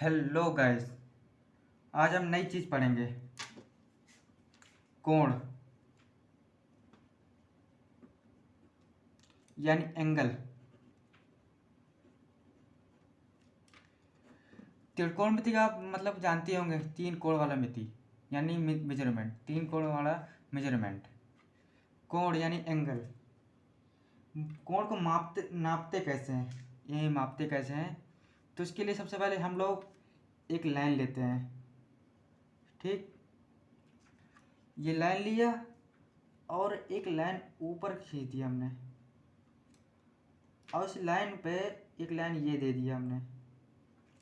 Hello guys. आज हम नई चीज़ पढ़ेंगे। कोण यानी एंगल। त्रिकोणमिति का आप मतलब जानते होंगे, तीन कोण वाला मिति यानी मेजरमेंट, तीन कोण वाला मेजरमेंट। कोण यानी एंगल। कोण को नापते कैसे हैं, ये मापते कैसे हैं, तो इसके लिए सबसे पहले हम लोग एक लाइन लेते हैं। ठीक, ये लाइन लिया और एक लाइन ऊपर खींच दिया हमने, और उस लाइन पे एक लाइन ये दे दिया हमने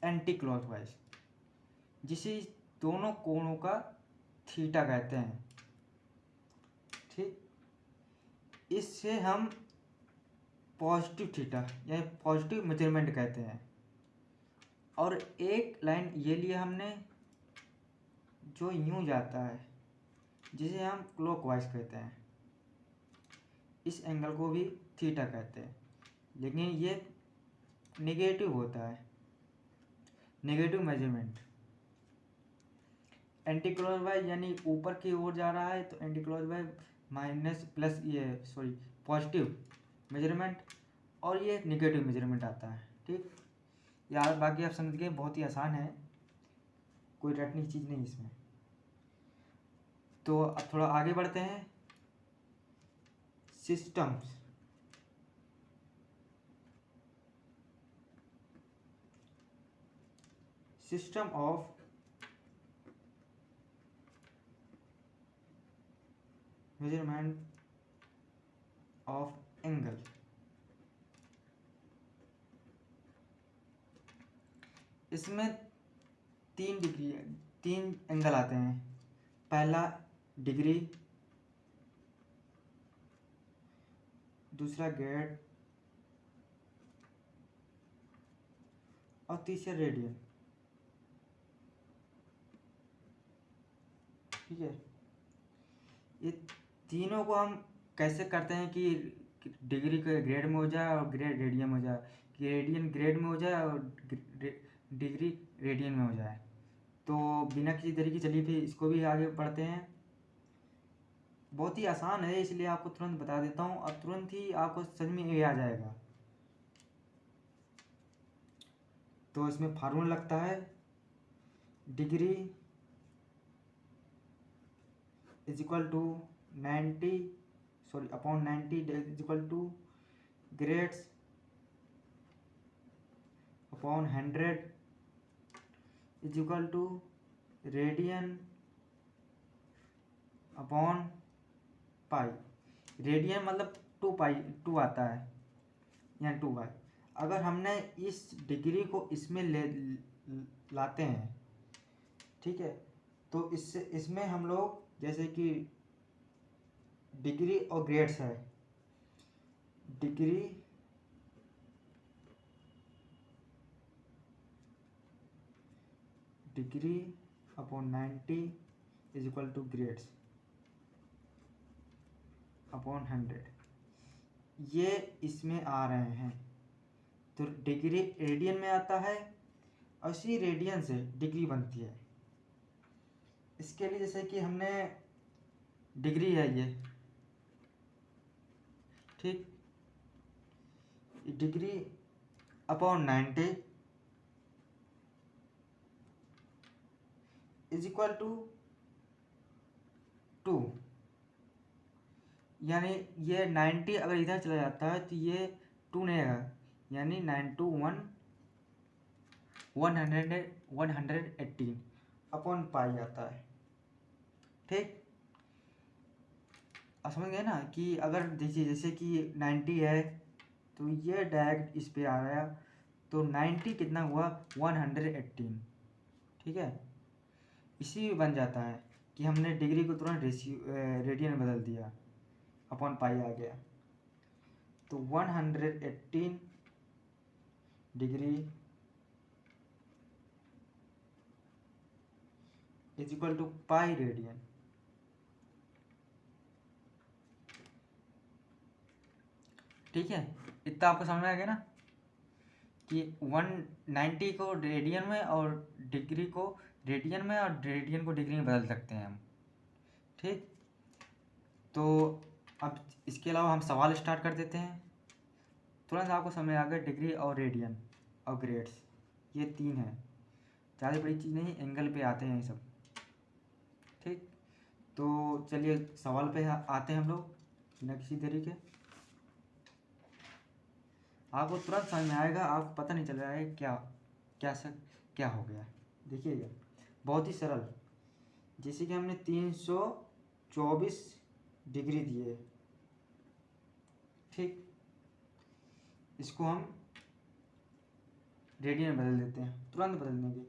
एंटी क्लॉकवाइज, जिसे दोनों कोणों का थीटा कहते हैं। ठीक, इससे हम पॉजिटिव थीटा यानी पॉजिटिव मेजरमेंट कहते हैं। और एक लाइन ये लिया हमने जो यूं जाता है, जिसे हम क्लॉकवाइज कहते हैं। इस एंगल को भी थीटा कहते हैं, लेकिन ये नेगेटिव होता है, नेगेटिव मेजरमेंट। एंटी क्लॉकवाइज यानी ऊपर की ओर जा रहा है, तो anti clockwise minus plus positive measurement, और ये नेगेटिव मेजरमेंट आता है। ठीक, यार बाकी आप समझ गए, बहुत ही आसान है, कोई रटने की चीज़ नहीं इसमें। तो अब थोड़ा आगे बढ़ते हैं। Systems, system of measurement of angle. इसमें तीन एंगल आते हैं। पहला डिग्री, दूसरा ग्रेड और तीसरा रेडियन। ठीक है, ये तीनों को हम कैसे करते हैं कि डिग्री के ग्रेड में हो जाए और ग्रेड रेडियन में हो जाए, रेडियन ग्रेड में हो जाए और डिग्री रेडियन में हो जाए। तो बिना किसी तरीके, चलिए फिर इसको भी आगे पढ़ते हैं। बहुत ही आसान है, इसलिए आपको तुरंत बता देता हूँ और तुरंत ही आपको समझ में ये आ जाएगा। तो इसमें फार्मूला लगता है, degree is equal to 90 is equal to grades upon 100 is equal to radian upon pi. Radian मतलब 2 आता है, या 2 पाई। अगर हमने इस डिग्री को इसमें लाते हैं, ठीक है, तो इसमें हम लोग जैसे कि डिग्री और ग्रेड्स है, degree upon 90 is equal to grades upon 100, ये इसमें आ रहे हैं। तो डिग्री रेडियन में आता है और इसी रेडियन से डिग्री बनती है। इसके लिए जैसे कि हमने डिग्री है ये, ठीक, degree upon 90 is equal to 2, यानी ये 90 अगर इधर चला जाता है तो ये 2 नहीं आएगा, यानी 9 टू 118 अपॉन पाई आता है। ठीक, आप समझ गए ना कि अगर देखिए जैसे कि 90 है तो ये डायरेक्ट इस पे आ गया, तो 90 कितना हुआ 118। ठीक है, इसी में बन जाता है कि हमने डिग्री को तुरंत रेडियन में बदल दिया, अपॉन पाई आ गया। तो 118 degree is equal to pi radian. ठीक है, इतना आपको समझ में आ गया ना। कि 190 को रेडियन में और डिग्री को रेडियन में और रेडियन को डिग्री में बदल सकते हैं हम। ठीक, तो अब इसके अलावा हम सवाल स्टार्ट कर देते हैं। तुरंत आपको समझ आ गया डिग्री और रेडियन और ग्रेड्स, ये 3 हैं, ज़्यादा बड़ी चीज़ नहीं, एंगल पे आते हैं ये सब। ठीक, तो चलिए सवाल पे आते हैं हम लोग बिना किसी देरी के। आपको तुरंत समझ में आएगा, आपको पता नहीं चल रहा है क्या हो गया। देखिएगा, बहुत ही सरल। जैसे कि हमने 324 डिग्री दिए, ठीक, इसको हम रेडियन बदल देते हैं, तुरंत बदल देंगे।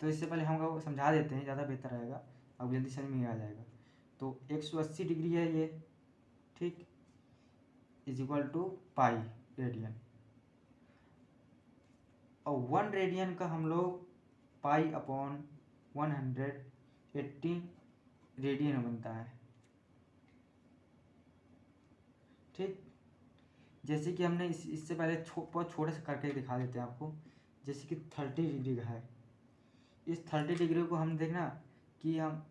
तो इससे पहले हम आपको समझा देते हैं, ज़्यादा बेहतर रहेगा, अब जल्दी समझ में आ जाएगा। तो 180 डिग्री है ये, ठीक, is equal to pi radian, और 1 रेडियन का हम लोग पाई अपॉन 180 रेडियन बनता है। ठीक, जैसे कि हमने इससे पहले बहुत छोटे से करके दिखा देते हैं आपको। जैसे कि 30 डिग्री का है, इस 30 डिग्री को हम देखना कि हम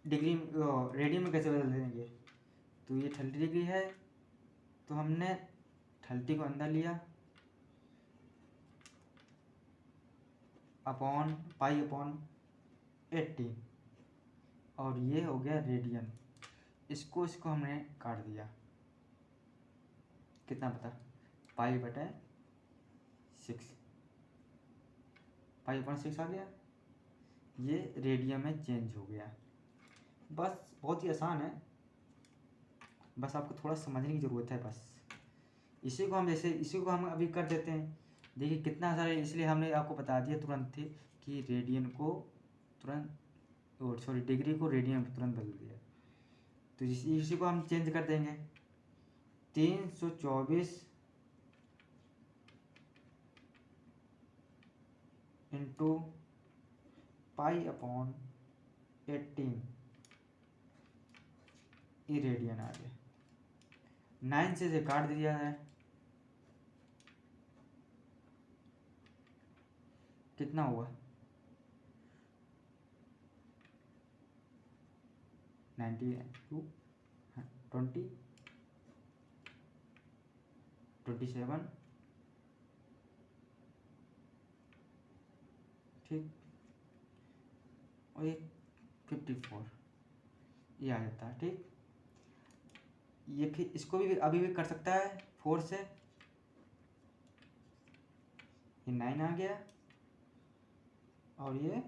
डिग्री रेडियन में कैसे बदल देंगे। तो ये 30 डिग्री है, तो हमने 30 को अंदर लिया अपॉन पाई अपॉन 80, और ये हो गया रेडियन। इसको हमने काट दिया, कितना पता, पाई बटे 6, पाई अपॉन 6 आ गया, ये रेडियन में चेंज हो गया। बस बहुत ही आसान है, बस आपको थोड़ा समझने की ज़रूरत है बस। इसी को हम अभी कर देते हैं। देखिए कितना आसान है, इसलिए हमने आपको बता दिया तुरंत ही कि रेडियन को तुरंत, सॉरी, डिग्री को रेडियन में तुरंत बदल दिया। तो इसी को हम चेंज कर देंगे, 324 इंटू पाई अपॉन 18, ये रेडियन आ गया। 9 से काट दिया है, कितना हुआ, 90 टू 20 27, ठीक, और ये 54, ये आ जाता है। ठीक, ये फिर इसको भी अभी भी कर सकता है 4 से, ये 9 आ गया, और ये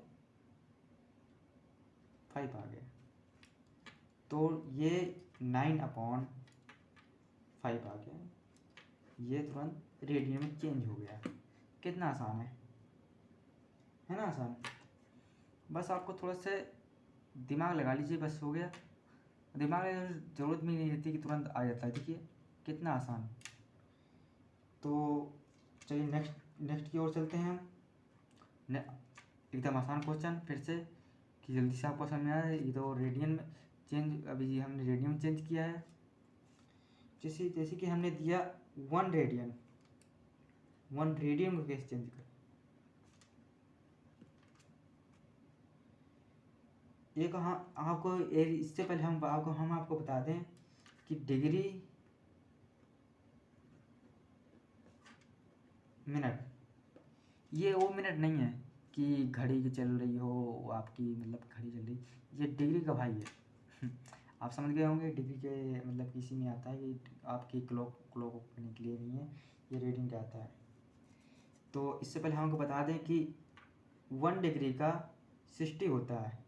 5 आ गया। तो ये 9 अपॉन 5 आ गया, ये तुरंत रेडियन में चेंज हो गया। कितना आसान है ना, आसान। बस आपको थोड़ा से दिमाग लगा लीजिए, बस हो गया। दिमाग लगाने की ज़रूरत भी नहीं रहती कि तुरंत आ जाता है। देखिए कितना आसान। तो चलिए नेक्स्ट की ओर चलते हैं हम। एकदम आसान क्वेश्चन फिर से, कि जल्दी से आपको समझ में आया। ये तो रेडियन में चेंज, अभी हमने रेडियन में चेंज किया है। जैसे कि हमने दिया 1 रेडियन को कैसे चेंज कर, ये कहाँ आपको, इससे पहले हम आपको बता दें कि डिग्री मिनट, ये वो मिनट नहीं है कि घड़ी की चल रही हो आपकी, मतलब घड़ी चल रही, ये डिग्री का भाई है। आप समझ गए होंगे डिग्री के मतलब इसी में आता है कि आपकी क्लॉक करने के लिए नहीं है, ये रीडिंग का आता है। तो इससे पहले हम आपको बता दें कि 1 डिग्री का 60 होता है,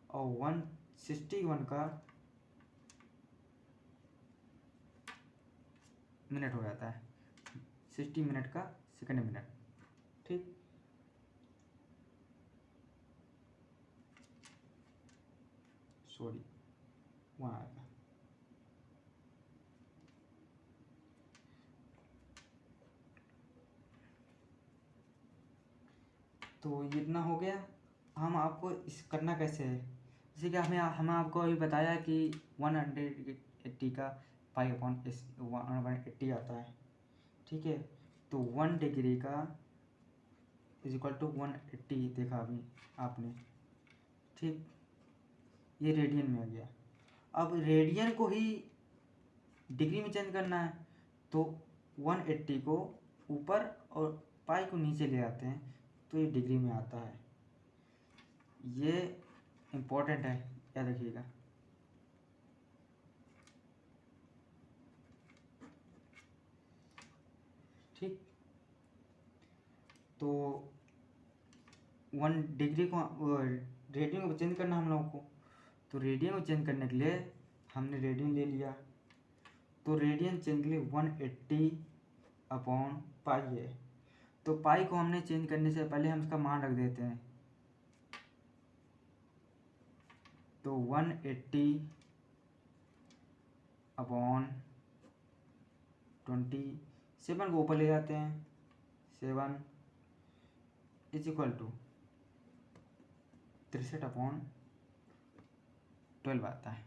और 161 का मिनट हो जाता है, 60 मिनट का सेकंड मिनट। ठीक, सॉरी वहाँ आएगा। तो ये इतना हो गया। हम आपको इस करना कैसे है, जैसे कि हम आपको अभी बताया कि 180 का 5/180 आता है। ठीक है, तो 1 डिग्री का इज इक्वल टू 180 देखा अभी आपने, ठीक। ये रेडियन में आ गया। अब रेडियन को ही डिग्री में चेंज करना है, तो 180 को ऊपर और पाई को नीचे ले आते हैं तो ये डिग्री में आता है। ये इम्पोर्टेंट है, याद रखिएगा। ठीक, तो 1 डिग्री को रेडियन को चेंज करना हम लोगों को, तो रेडियन को चेंज करने के लिए हमने रेडियन ले लिया, तो रेडियन चेंज के लिए 180 अपॉन पाई है। तो पाई को हमने चेंज करने से पहले हम इसका मान रख देते हैं, तो 180 अपॉन 27 को ऊपर ले जाते हैं, 7 इज इक्वल टू 63 अपॉन 12 आता है।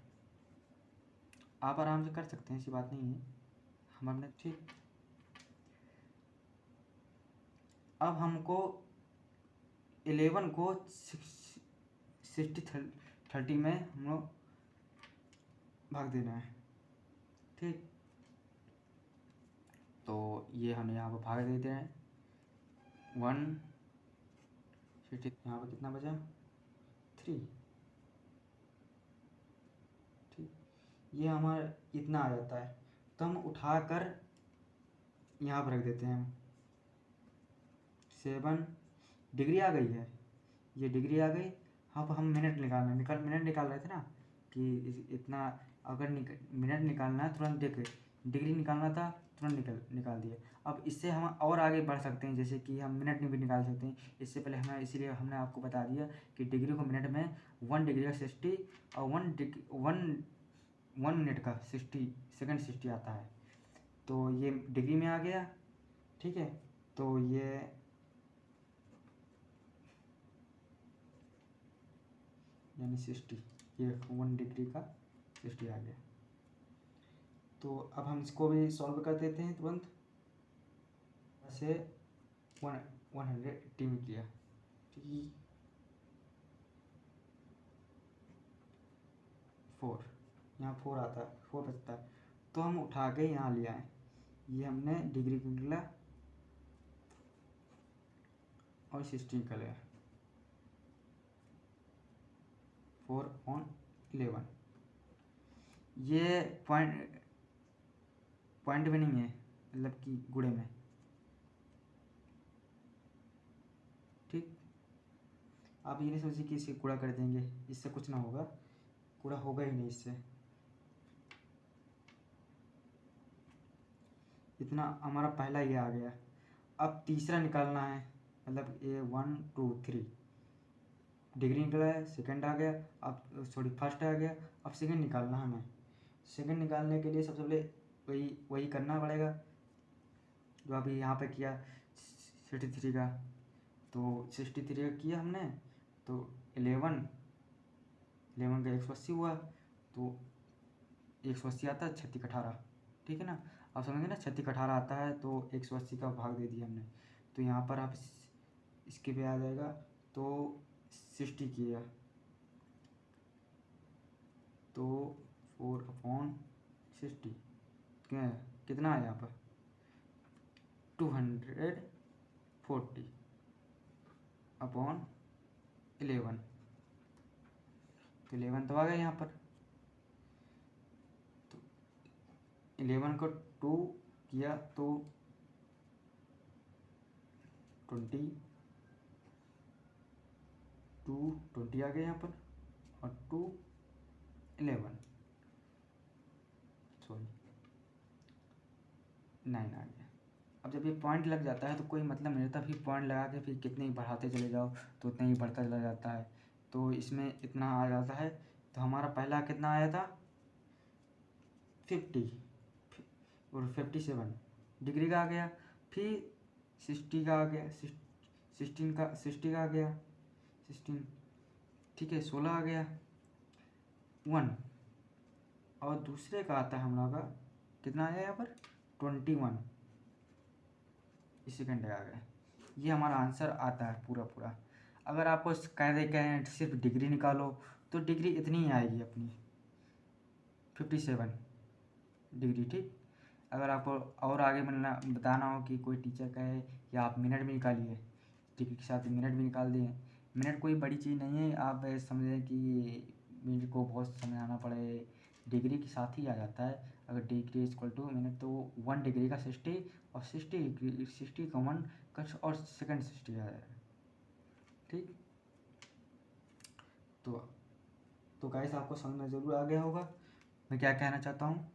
आप आराम से कर सकते हैं, ऐसी बात नहीं है, हम अपने ठीक। अब हमको 11 को 60/30 में हम लोग भाग देना है, ठीक। तो ये हम यहाँ पर भाग देते हैं 160, यहाँ पर कितना बचा 3, ठीक। ये हमारा इतना आ जाता है, तो हम उठाकर यहाँ पर रख देते हैं। 7 डिग्री आ गई है, ये डिग्री आ गई। अब हम मिनट मिनट निकाल रहे थे ना कि इतना, अगर मिनट निकालना है तुरंत देख, डिग्री निकालना था तुरंत निकाल दिए। अब इससे हम और आगे बढ़ सकते हैं, जैसे कि हम मिनट में भी निकाल सकते हैं। इससे पहले हमें, इसीलिए हमने आपको बता दिया कि डिग्री को मिनट में 1 डिग्री का 60 और 1 मिनट का 60 सेकेंड 60 आता है। तो ये डिग्री में आ गया, ठीक है। तो ये यानी 60, ये 1 डिग्री का 60 आ गया। तो अब हम इसको भी सॉल्व कर देते हैं तुरंत। ऐसे 180 में किया, ठीक। 4, यहाँ 4 आता है, 4 बचता है, तो हम उठा के यहाँ ले आए। ये हमने डिग्री को निकला और 60 का लिया, 4/11। ये पॉइंट में नहीं है, मतलब कि गुणे में, ठीक। आप ये नहीं सोचिए कि इसे गुणा कर देंगे, इससे कुछ ना होगा, गुणा होगा ही नहीं इससे। इतना हमारा पहला ये आ गया। अब तीसरा निकालना है, मतलब ये 1 2 3 डिग्री निकला है, सेकंड आ गया, अब सॉरी फर्स्ट आ गया। अब सेकंड निकालना है हमें। सेकंड निकालने के लिए सबसे पहले वही करना पड़ेगा जो अभी यहाँ पे किया 63 का। तो 63 का किया हमने, तो 11 का 180 हुआ, तो 180 आता है 36 18, ठीक है ना। अब समझेंगे ना, 36 18 आता है, तो 180 का भाग दे दिया हमने, तो यहाँ पर आप इसके पे आ जाएगा, तो 60 किया, तो 4/60 कितना है यहाँ पर 240/11, तो 11 तो आ गया यहाँ पर। तो 11 को 2 किया तो 20 आ गया यहाँ पर, और 2 11 सॉरी 9 आ गया। अब जब ये पॉइंट लग जाता है तो कोई मतलब नहीं रहता, फिर पॉइंट लगा के फिर कितने ही बढ़ाते चले जाओ तो उतना ही बढ़ता चला जाता है। तो इसमें इतना आ जाता है। तो हमारा पहला कितना आया था 50 और 57 डिग्री का आ गया, फिर 60 का आ गया, 60 का आ गया 16, ठीक है 16 आ गया 1, और दूसरे का आता है हम लोग का कितना आया यहाँ पर 21, इसी घंटे आ गए। ये हमारा आंसर आता है पूरा पूरा। अगर आपको कह दे कहें सिर्फ डिग्री निकालो तो डिग्री इतनी ही आएगी अपनी 57 डिग्री। ठीक, अगर आपको और आगे बताना हो कि कोई टीचर कहे या आप मिनट भी निकालिए, डिग्री के साथ मिनट भी निकाल दिए। मिनट कोई बड़ी चीज़ नहीं है, आप समझें कि मिनट को बहुत समझाना पड़े, डिग्री के साथ ही आ जाता है। अगर डिग्री इक्वल टू मिनट तो 1 डिग्री का 60 और 60 का 1 का और सेकंड 60 आ जाएगा। ठीक, तो गाइस आपको समझ में ज़रूर आ गया होगा मैं क्या कहना चाहता हूँ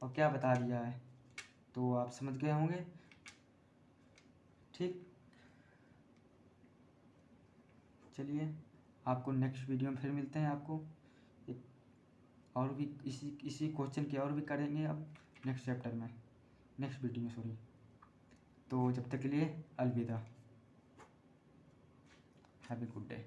और क्या बता दिया है, तो आप समझ गए होंगे। ठीक, चलिए आपको नेक्स्ट वीडियो में फिर मिलते हैं। आपको एक और भी इसी क्वेश्चन की और भी करेंगे अब नेक्स्ट चैप्टर में, नेक्स्ट वीडियो में सॉरी। तो जब तक के लिए अलविदा, हैव ए गुड डे।